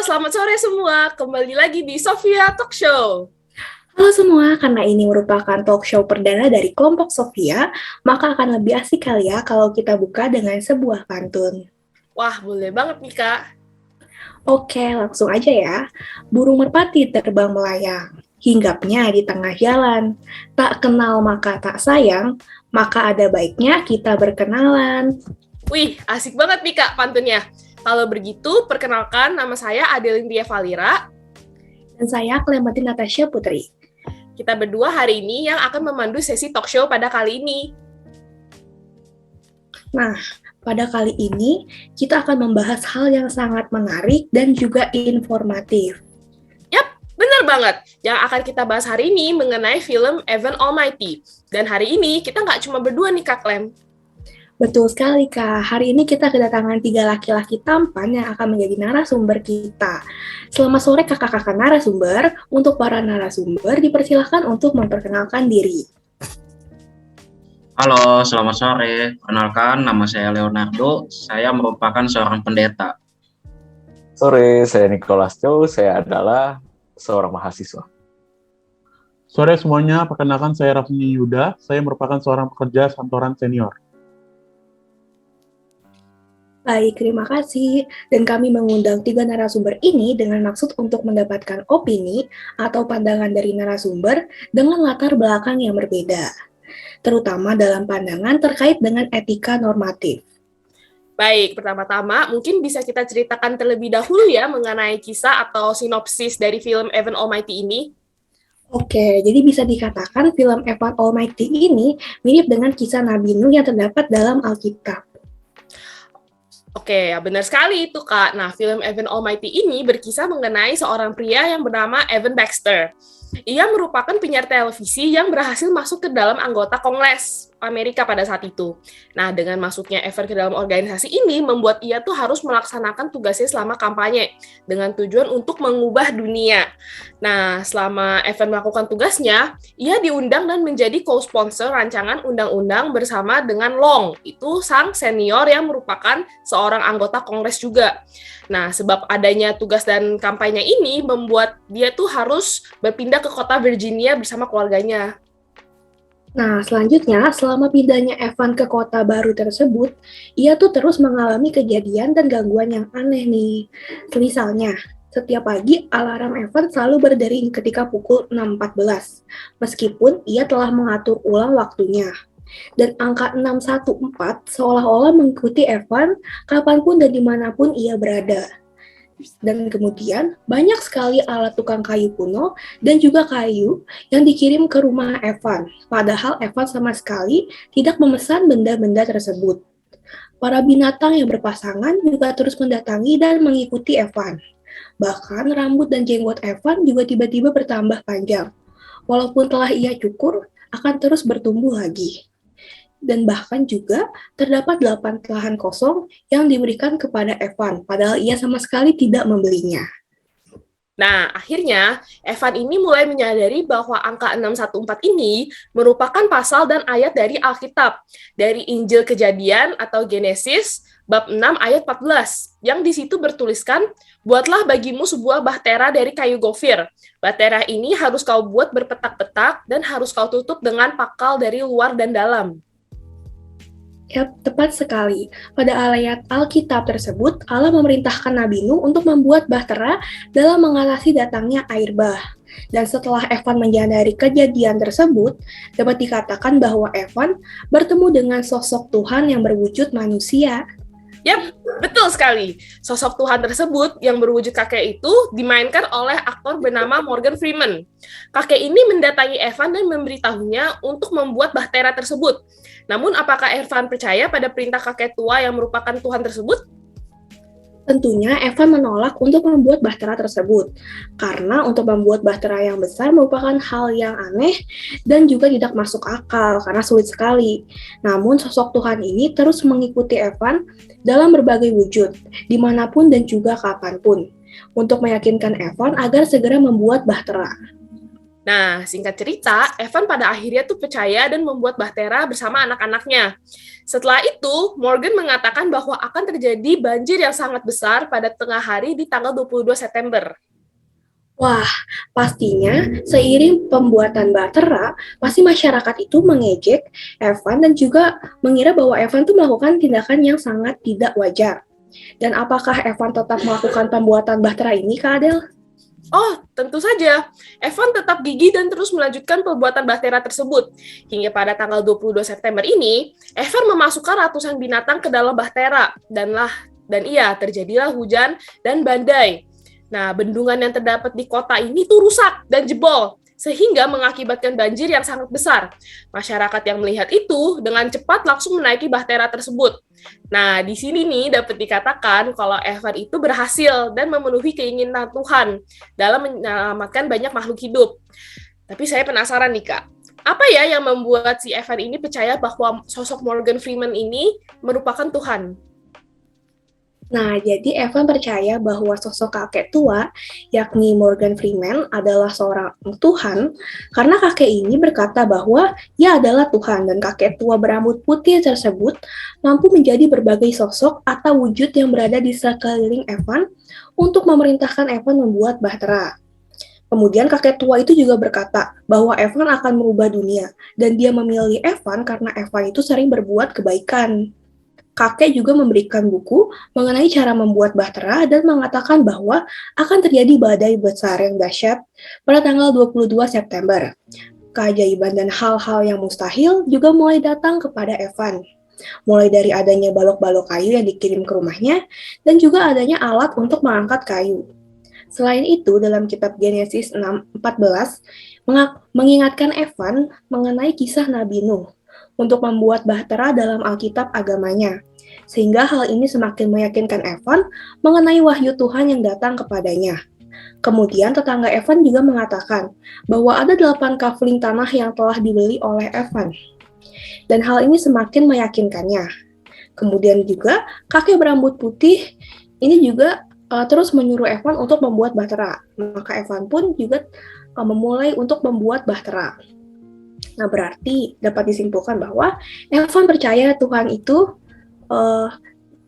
Selamat sore semua. Kembali lagi di Sofia Talk Show. Halo semua, karena ini merupakan talk show perdana dari kelompok Sofia, maka akan lebih asik kali ya kalau kita buka dengan sebuah pantun. Wah, boleh banget nih, Kak. Oke, langsung aja ya. Burung merpati terbang melayang, hinggapnya di tengah jalan. Tak kenal maka tak sayang, maka ada baiknya kita berkenalan. Wih, asik banget nih, Kak, pantunnya. Kalau begitu, perkenalkan nama saya Adelindia Valira. Dan saya Clementine Natasha Putri. Kita berdua hari ini yang akan memandu sesi talk show pada kali ini. Nah, pada kali ini kita akan membahas hal yang sangat menarik dan juga informatif. Yap, benar banget. Yang akan kita bahas hari ini mengenai film Evan Almighty. Dan hari ini kita nggak cuma berdua nih, Kak Clem. Betul sekali, Kak. Hari ini kita kedatangan 3 laki-laki tampan yang akan menjadi narasumber kita. Selamat sore kakak-kakak narasumber. Untuk para narasumber, dipersilahkan untuk memperkenalkan diri. Halo, selamat sore. Perkenalkan, nama saya Leonardo. Saya merupakan seorang pendeta. Sore, saya Nicholas Chow. Saya adalah seorang mahasiswa. Sore semuanya, perkenalkan saya Rafni Yuda. Saya merupakan seorang pekerja kantoran senior. Baik, terima kasih. Dan kami mengundang 3 narasumber ini dengan maksud untuk mendapatkan opini atau pandangan dari narasumber dengan latar belakang yang berbeda, terutama dalam pandangan terkait dengan etika normatif. Baik, pertama-tama mungkin bisa kita ceritakan terlebih dahulu ya mengenai kisah atau sinopsis dari film Evan Almighty ini. Oke, jadi bisa dikatakan film Evan Almighty ini mirip dengan kisah Nabi Nuh yang terdapat dalam Alkitab. Oke, ya benar sekali itu, Kak. Nah, film Evan Almighty ini berkisah mengenai seorang pria yang bernama Evan Baxter. Ia merupakan penyiar televisi yang berhasil masuk ke dalam anggota Kongres Amerika pada saat itu. Nah, dengan masuknya Evan ke dalam organisasi ini, membuat ia tuh harus melaksanakan tugasnya selama kampanye, dengan tujuan untuk mengubah dunia. Nah, selama Evan melakukan tugasnya, ia diundang dan menjadi co-sponsor rancangan undang-undang bersama dengan Long, itu sang senior yang merupakan seorang anggota Kongres juga. Nah, sebab adanya tugas dan kampanye ini membuat dia tuh harus berpindah ke kota Virginia bersama keluarganya. Nah, selanjutnya, selama pindahnya Evan ke kota baru tersebut, ia tuh terus mengalami kejadian dan gangguan yang aneh nih. Misalnya, setiap pagi alarm Evan selalu berdering ketika pukul 6.14, meskipun ia telah mengatur ulang waktunya. Dan angka 614 seolah-olah mengikuti Evan kapanpun dan dimanapun ia berada. Dan kemudian banyak sekali alat tukang kayu kuno dan juga kayu yang dikirim ke rumah Evan, padahal Evan sama sekali tidak memesan benda-benda tersebut. Para binatang yang berpasangan juga terus mendatangi dan mengikuti Evan. Bahkan rambut dan jenggot Evan juga tiba-tiba bertambah panjang. Walaupun telah ia cukur, akan terus bertumbuh lagi. Dan bahkan juga terdapat 8 lahan kosong yang diberikan kepada Evan, padahal ia sama sekali tidak membelinya. Nah, akhirnya Evan ini mulai menyadari bahwa angka 614 ini merupakan pasal dan ayat dari Alkitab, dari Injil Kejadian atau Genesis, bab 6 ayat 14, yang di situ bertuliskan, buatlah bagimu sebuah bahtera dari kayu gofir. Bahtera ini harus kau buat berpetak-petak dan harus kau tutup dengan pakal dari luar dan dalam. Ya, tepat sekali. Pada ayat Alkitab tersebut, Allah memerintahkan Nabi Nuh untuk membuat bahtera dalam mengatasi datangnya air bah. Dan setelah Evan menyadari kejadian tersebut, dapat dikatakan bahwa Evan bertemu dengan sosok Tuhan yang berwujud manusia. Yap, betul sekali. Sosok Tuhan tersebut yang berwujud kakek itu dimainkan oleh aktor bernama Morgan Freeman. Kakek ini mendatangi Evan dan memberitahunya untuk membuat bahtera tersebut. Namun, apakah Evan percaya pada perintah kakek tua yang merupakan Tuhan tersebut? Tentunya Evan menolak untuk membuat bahtera tersebut, karena untuk membuat bahtera yang besar merupakan hal yang aneh dan juga tidak masuk akal karena sulit sekali. Namun sosok Tuhan ini terus mengikuti Evan dalam berbagai wujud, dimanapun dan juga kapanpun, untuk meyakinkan Evan agar segera membuat bahtera. Nah, singkat cerita, Evan pada akhirnya tuh percaya dan membuat bahtera bersama anak-anaknya. Setelah itu, Morgan mengatakan bahwa akan terjadi banjir yang sangat besar pada tengah hari di tanggal 22 September. Wah, pastinya seiring pembuatan bahtera, pasti masyarakat itu mengejek Evan dan juga mengira bahwa Evan itu melakukan tindakan yang sangat tidak wajar. Dan apakah Evan tetap melakukan pembuatan bahtera ini, Kak Adel? Oh, tentu saja. Evan tetap gigih dan terus melanjutkan pembuatan bahtera tersebut. Hingga pada tanggal 22 September ini, Evan memasukkan ratusan binatang ke dalam bahtera. Dan iya, terjadilah hujan dan badai. Nah, bendungan yang terdapat di kota ini tuh rusak dan jebol, sehingga mengakibatkan banjir yang sangat besar. Masyarakat yang melihat itu dengan cepat langsung menaiki bahtera tersebut. Nah, di sini nih dapat dikatakan kalau Evan itu berhasil dan memenuhi keinginan Tuhan dalam menyelamatkan banyak makhluk hidup. Tapi saya penasaran nih, Kak. Apa ya yang membuat si Evan ini percaya bahwa sosok Morgan Freeman ini merupakan Tuhan? Nah, jadi Evan percaya bahwa sosok kakek tua, yakni Morgan Freeman, adalah seorang Tuhan, karena kakek ini berkata bahwa ia adalah Tuhan, dan kakek tua berambut putih tersebut mampu menjadi berbagai sosok atau wujud yang berada di sekeliling Evan untuk memerintahkan Evan membuat bahtera. Kemudian kakek tua itu juga berkata bahwa Evan akan merubah dunia, dan dia memilih Evan karena Evan itu sering berbuat kebaikan. Kakek juga memberikan buku mengenai cara membuat bahtera dan mengatakan bahwa akan terjadi badai besar yang dahsyat pada tanggal 22 September. Keajaiban dan hal-hal yang mustahil juga mulai datang kepada Evan. Mulai dari adanya balok-balok kayu yang dikirim ke rumahnya dan juga adanya alat untuk mengangkat kayu. Selain itu, dalam kitab Genesis 6:14 mengingatkan Evan mengenai kisah Nabi Nuh untuk membuat bahtera dalam Alkitab agamanya. Sehingga hal ini semakin meyakinkan Evan mengenai wahyu Tuhan yang datang kepadanya. Kemudian tetangga Evan juga mengatakan bahwa ada 8 kafling tanah yang telah dibeli oleh Evan. Dan hal ini semakin meyakinkannya. Kemudian juga kakek berambut putih ini juga terus menyuruh Evan untuk membuat bahtera. Maka Evan pun juga memulai untuk membuat bahtera. Nah, berarti dapat disimpulkan bahwa Evan percaya Tuhan itu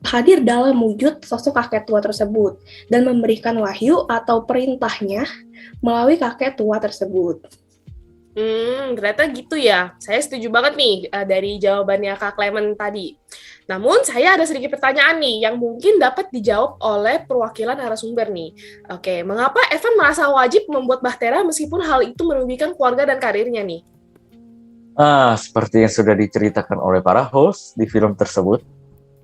hadir dalam wujud sosok kakek tua tersebut dan memberikan wahyu atau perintahnya melalui kakek tua tersebut. Ternyata gitu ya. Saya setuju banget nih dari jawabannya Kak Clement tadi. Namun, saya ada sedikit pertanyaan nih yang mungkin dapat dijawab oleh perwakilan narasumber nih. Oke, mengapa Evan merasa wajib membuat bahtera meskipun hal itu merugikan keluarga dan karirnya nih? Seperti yang sudah diceritakan oleh para host di film tersebut,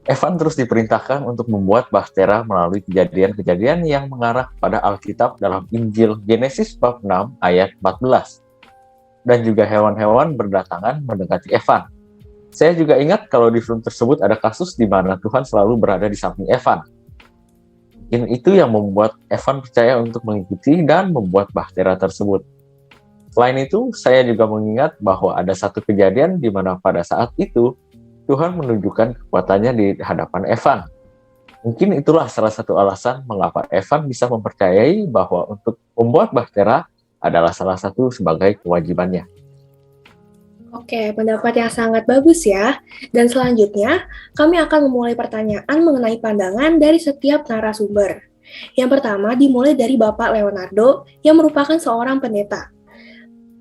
Evan terus diperintahkan untuk membuat bahtera melalui kejadian-kejadian yang mengarah pada Alkitab dalam Injil Genesis bab 6 ayat 14. Dan juga hewan-hewan berdatangan mendekati Evan. Saya juga ingat kalau di film tersebut ada kasus di mana Tuhan selalu berada di samping Evan. Mungkin itu yang membuat Evan percaya untuk mengikuti dan membuat bahtera tersebut. Selain itu, saya juga mengingat bahwa ada satu kejadian di mana pada saat itu Tuhan menunjukkan kekuatannya di hadapan Evan. Mungkin itulah salah satu alasan mengapa Evan bisa mempercayai bahwa untuk membuat bahtera adalah salah satu sebagai kewajibannya. Oke, pendapat yang sangat bagus ya. Dan selanjutnya, kami akan memulai pertanyaan mengenai pandangan dari setiap narasumber. Yang pertama dimulai dari Bapak Leonardo yang merupakan seorang pendeta.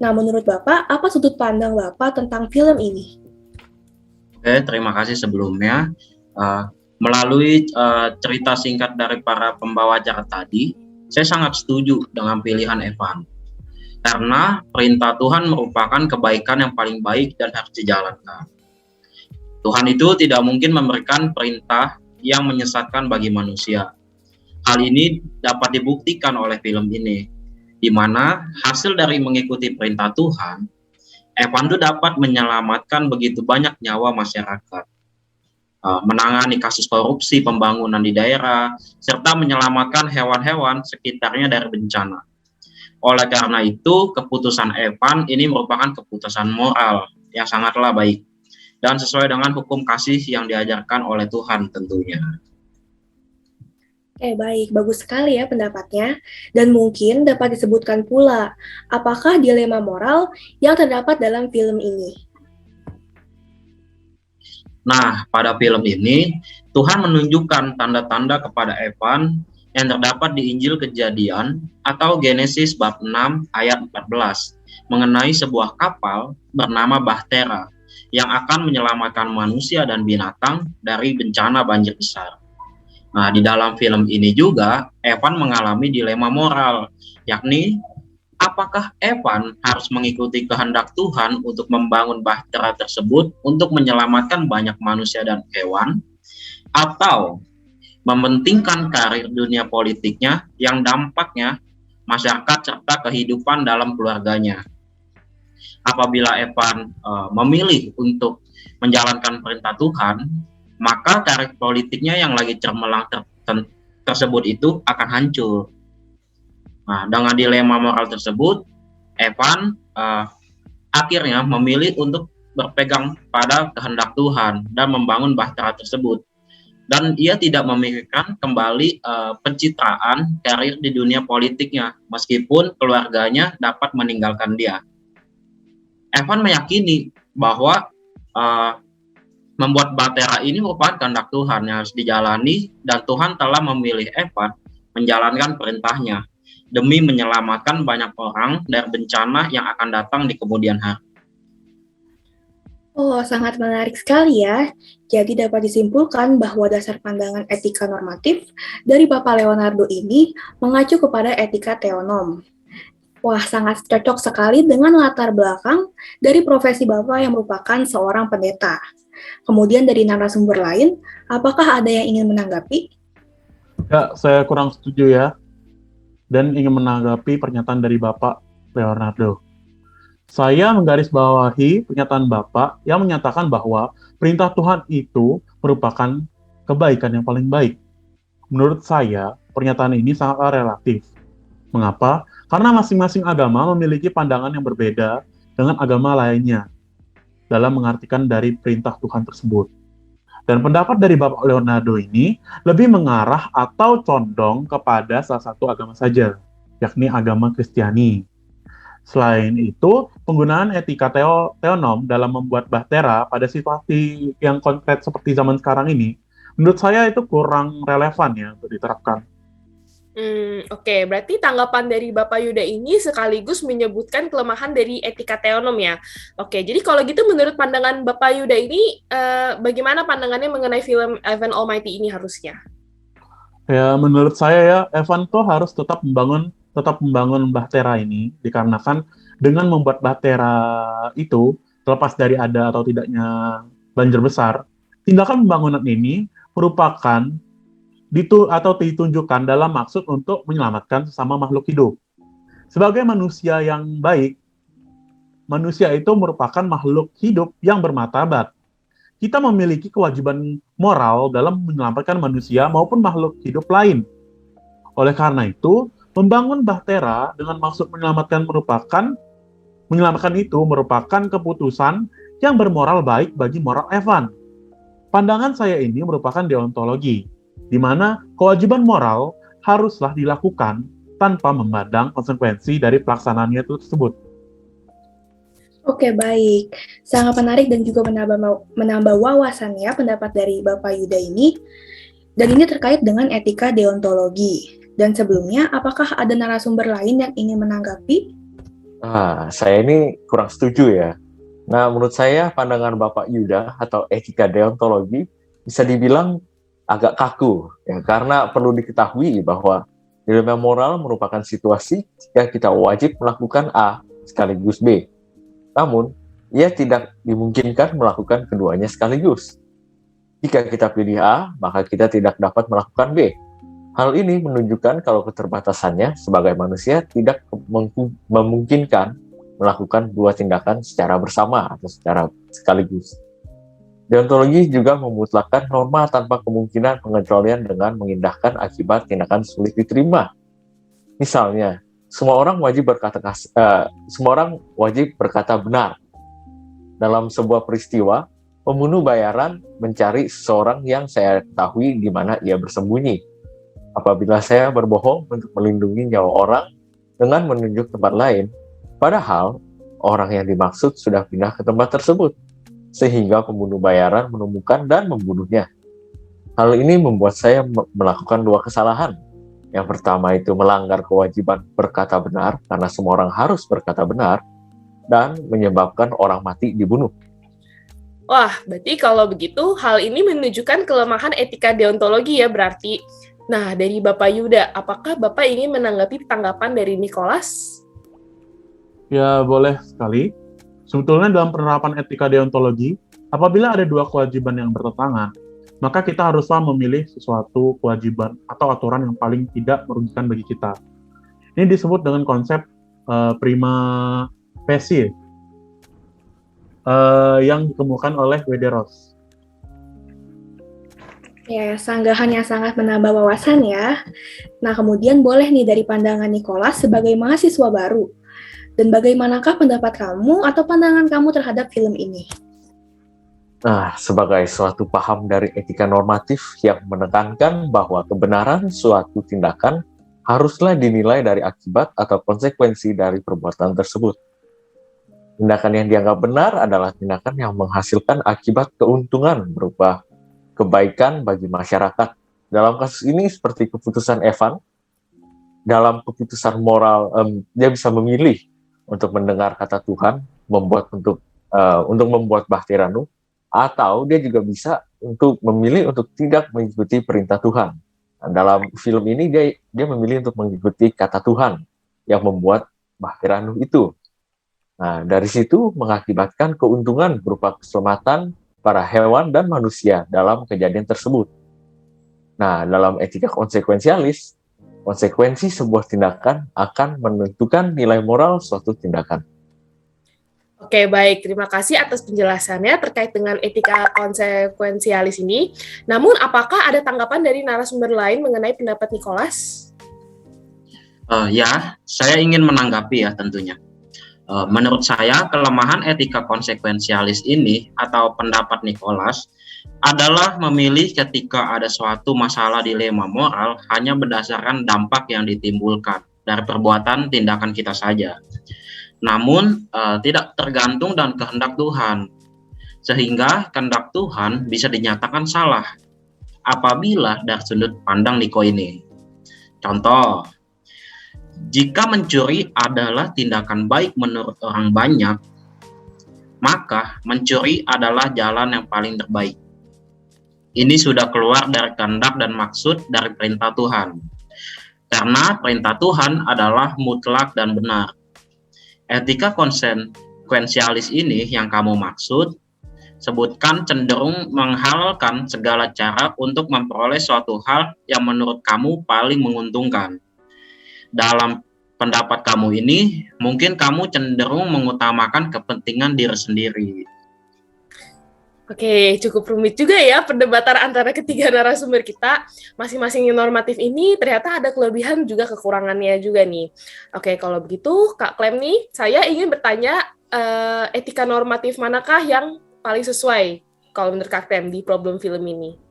Nah, menurut Bapak, apa sudut pandang Bapak tentang film ini? Oke, terima kasih sebelumnya. Melalui cerita singkat dari para pembawa acara tadi, saya sangat setuju dengan pilihan Evan. Karena perintah Tuhan merupakan kebaikan yang paling baik dan harus dijalankan. Tuhan itu tidak mungkin memberikan perintah yang menyesatkan bagi manusia. Hal ini dapat dibuktikan oleh film ini, di mana hasil dari mengikuti perintah Tuhan, Evan itu dapat menyelamatkan begitu banyak nyawa masyarakat, menangani kasus korupsi pembangunan di daerah, serta menyelamatkan hewan-hewan sekitarnya dari bencana. Oleh karena itu, keputusan Evan ini merupakan keputusan moral yang sangatlah baik dan sesuai dengan hukum kasih yang diajarkan oleh Tuhan tentunya. Oke, baik. Bagus sekali ya pendapatnya. Dan mungkin dapat disebutkan pula, apakah dilema moral yang terdapat dalam film ini? Nah, pada film ini, Tuhan menunjukkan tanda-tanda kepada Evan yang terdapat di Injil Kejadian atau Genesis bab 6 ayat 14 mengenai sebuah kapal bernama Bahtera yang akan menyelamatkan manusia dan binatang dari bencana banjir besar. Nah, di dalam film ini juga Evan mengalami dilema moral, yakni apakah Evan harus mengikuti kehendak Tuhan untuk membangun bahtera tersebut untuk menyelamatkan banyak manusia dan hewan, atau mementingkan karir dunia politiknya yang dampaknya masyarakat serta kehidupan dalam keluarganya. Apabila Evan memilih untuk menjalankan perintah Tuhan, maka karir politiknya yang lagi cemerlang tersebut itu akan hancur. Nah, dengan dilema moral tersebut, Evan akhirnya memilih untuk berpegang pada kehendak Tuhan dan membangun bahtera tersebut. Dan ia tidak memikirkan kembali pencitraan karir di dunia politiknya, meskipun keluarganya dapat meninggalkan dia. Evan meyakini bahwa membuat bahtera ini merupakan kehendak Tuhan yang harus dijalani, dan Tuhan telah memilih Evan menjalankan perintahnya demi menyelamatkan banyak orang dari bencana yang akan datang di kemudian hari. Oh, sangat menarik sekali ya. Jadi dapat disimpulkan bahwa dasar pandangan etika normatif dari Bapak Leonardo ini mengacu kepada etika teonom. Wah, sangat cocok sekali dengan latar belakang dari profesi Bapak yang merupakan seorang pendeta. Kemudian dari narasumber lain, apakah ada yang ingin menanggapi? Ya, saya kurang setuju ya, dan ingin menanggapi pernyataan dari Bapak Leonardo. Saya menggarisbawahi pernyataan Bapak yang menyatakan bahwa perintah Tuhan itu merupakan kebaikan yang paling baik. Menurut saya, pernyataan ini sangat relatif. Mengapa? Karena masing-masing agama memiliki pandangan yang berbeda dengan agama lainnya dalam mengartikan dari perintah Tuhan tersebut. Dan pendapat dari Bapak Leonardo ini lebih mengarah atau condong kepada salah satu agama saja, yakni agama Kristiani. Selain itu, penggunaan etika teonom dalam membuat bahtera pada situasi yang konkret seperti zaman sekarang ini, menurut saya itu kurang relevan ya untuk diterapkan. Oke, berarti tanggapan dari Bapak Yuda ini sekaligus menyebutkan kelemahan dari etika teonom ya. Oke, jadi kalau gitu menurut pandangan Bapak Yuda ini, bagaimana pandangannya mengenai film Evan Almighty ini harusnya? Ya, menurut saya ya, Evan tuh harus tetap membangun bahtera ini, dikarenakan dengan membuat bahtera itu, terlepas dari ada atau tidaknya banjir besar, tindakan pembangunan ini merupakan atau ditunjukkan dalam maksud untuk menyelamatkan sesama makhluk hidup. Sebagai manusia yang baik, manusia itu merupakan makhluk hidup yang bermartabat. Kita memiliki kewajiban moral dalam menyelamatkan manusia maupun makhluk hidup lain. Oleh karena itu, membangun bahtera dengan maksud menyelamatkan itu merupakan keputusan yang bermoral baik bagi moral Evan. Pandangan saya ini merupakan deontologi, di mana kewajiban moral haruslah dilakukan tanpa memandang konsekuensi dari pelaksanaannya tersebut. Oke, baik. Sangat menarik dan juga menambah wawasan ya pendapat dari Bapak Yuda ini. Dan ini terkait dengan etika deontologi. Dan sebelumnya, apakah ada narasumber lain yang ingin menanggapi? Saya ini kurang setuju ya. Nah, menurut saya pandangan Bapak Yuda atau etika deontologi bisa dibilang agak kaku ya, karena perlu diketahui bahwa dilema moral merupakan situasi jika kita wajib melakukan A sekaligus B. Namun, ia tidak dimungkinkan melakukan keduanya sekaligus. Jika kita pilih A, maka kita tidak dapat melakukan B. Hal ini menunjukkan kalau keterbatasannya sebagai manusia tidak memungkinkan melakukan dua tindakan secara bersama atau secara sekaligus. Deontologi juga memutlakkan norma tanpa kemungkinan pengecualian dengan mengindahkan akibat tindakan sulit diterima. Misalnya, semua orang wajib berkata benar. Dalam sebuah peristiwa, pembunuh bayaran mencari seseorang yang saya ketahui di mana ia bersembunyi. apabila saya berbohong untuk melindungi nyawa orang dengan menunjuk tempat lain, padahal orang yang dimaksud sudah pindah ke tempat tersebut, sehingga pembunuh bayaran menemukan dan membunuhnya. Hal ini membuat saya melakukan dua kesalahan. Yang pertama itu melanggar kewajiban berkata benar, karena semua orang harus berkata benar, dan menyebabkan orang mati dibunuh. Wah, berarti kalau begitu, hal ini menunjukkan kelemahan etika deontologi ya berarti. Nah, dari Bapak Yuda, apakah Bapak ingin menanggapi tanggapan dari Nicholas? Ya, boleh sekali. Sebetulnya dalam penerapan etika deontologi, apabila ada dua kewajiban yang bertentangan, maka kita haruslah memilih sesuatu kewajiban atau aturan yang paling tidak merugikan bagi kita. Ini disebut dengan konsep prima facie yang dikemukakan oleh Wederos. Ya, sanggahan yang sangat menambah wawasan ya. Nah, kemudian boleh nih dari pandangan Nicholas sebagai mahasiswa baru. Dan bagaimanakah pendapat kamu atau pandangan kamu terhadap film ini? Nah, sebagai suatu paham dari etika normatif yang menekankan bahwa kebenaran suatu tindakan haruslah dinilai dari akibat atau konsekuensi dari perbuatan tersebut. Tindakan yang dianggap benar adalah tindakan yang menghasilkan akibat keuntungan berupa kebaikan bagi masyarakat. Dalam kasus ini seperti keputusan Evan, dalam keputusan moral dia bisa memilih untuk mendengar kata Tuhan, untuk membuat Bahteranu, atau dia juga bisa untuk memilih untuk tidak mengikuti perintah Tuhan. Nah, dalam film ini dia memilih untuk mengikuti kata Tuhan yang membuat Bahteranu itu. Nah, dari situ mengakibatkan keuntungan berupa keselamatan para hewan dan manusia dalam kejadian tersebut. Nah, dalam etika konsekuensialis, konsekuensi sebuah tindakan akan menentukan nilai moral suatu tindakan. Oke, baik. Terima kasih atas penjelasannya terkait dengan etika konsekuensialis ini. Namun, apakah ada tanggapan dari narasumber lain mengenai pendapat Nicholas? Ya, saya ingin menanggapi ya tentunya. Menurut saya, kelemahan etika konsekuensialis ini atau pendapat Nicholas adalah memilih ketika ada suatu masalah dilema moral hanya berdasarkan dampak yang ditimbulkan dari perbuatan tindakan kita saja. Namun, tidak tergantung dan kehendak Tuhan, sehingga kehendak Tuhan bisa dinyatakan salah apabila dari sudut pandang Niko ini. Contoh, jika mencuri adalah tindakan baik menurut orang banyak, maka mencuri adalah jalan yang paling terbaik. Ini sudah keluar dari kehendak dan maksud dari perintah Tuhan. Karena perintah Tuhan adalah mutlak dan benar. Etika konsekuensialis ini yang kamu maksud, sebutkan cenderung menghalalkan segala cara untuk memperoleh suatu hal yang menurut kamu paling menguntungkan. Dalam pendapat kamu ini, mungkin kamu cenderung mengutamakan kepentingan diri sendiri. Oke, cukup rumit juga ya perdebatan antara ketiga narasumber kita. Masing-masing normatif ini ternyata ada kelebihan juga kekurangannya juga nih. Oke, kalau begitu Kak Clem nih, saya ingin bertanya etika normatif manakah yang paling sesuai kalau menurut Kak Clem di problem film ini?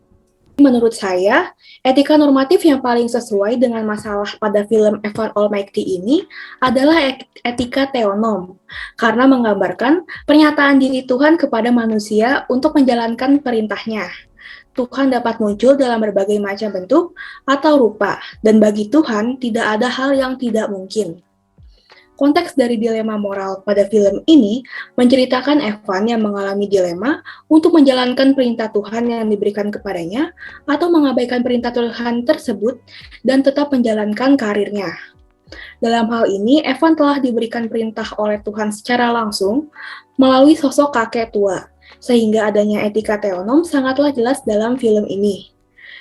Menurut saya, etika normatif yang paling sesuai dengan masalah pada film Evan Almighty ini adalah etika teonom, karena menggambarkan pernyataan diri Tuhan kepada manusia untuk menjalankan perintahnya. Tuhan dapat muncul dalam berbagai macam bentuk atau rupa, dan bagi Tuhan tidak ada hal yang tidak mungkin. Konteks dari dilema moral pada film ini menceritakan Evan yang mengalami dilema untuk menjalankan perintah Tuhan yang diberikan kepadanya atau mengabaikan perintah Tuhan tersebut dan tetap menjalankan karirnya. Dalam hal ini, Evan telah diberikan perintah oleh Tuhan secara langsung melalui sosok kakek tua, sehingga adanya etika teonom sangatlah jelas dalam film ini.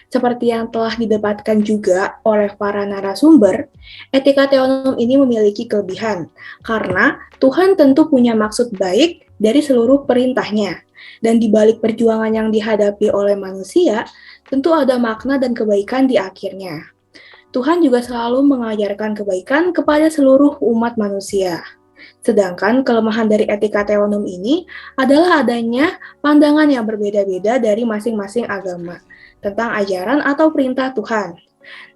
Seperti yang telah didebatkan juga oleh para narasumber, etika teonom ini memiliki kelebihan, karena Tuhan tentu punya maksud baik dari seluruh perintahnya, dan di balik perjuangan yang dihadapi oleh manusia, tentu ada makna dan kebaikan di akhirnya. Tuhan juga selalu mengajarkan kebaikan kepada seluruh umat manusia. Sedangkan kelemahan dari etika teonom ini adalah adanya pandangan yang berbeda-beda dari masing-masing agama tentang ajaran atau perintah Tuhan.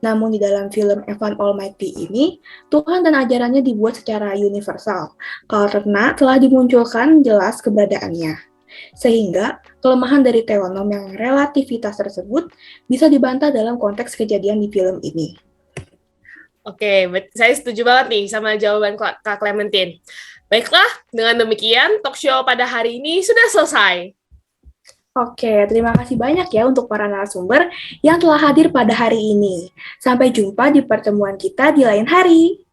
Namun di dalam film Evan Almighty ini, Tuhan dan ajarannya dibuat secara universal, karena telah dimunculkan jelas keberadaannya. Sehingga kelemahan dari teonom yang relativitas tersebut bisa dibantah dalam konteks kejadian di film ini. Oke, saya setuju banget nih sama jawaban Kak Clementine. Baiklah, dengan demikian talk show pada hari ini sudah selesai. Oke, terima kasih banyak ya untuk para narasumber yang telah hadir pada hari ini. Sampai jumpa di pertemuan kita di lain hari.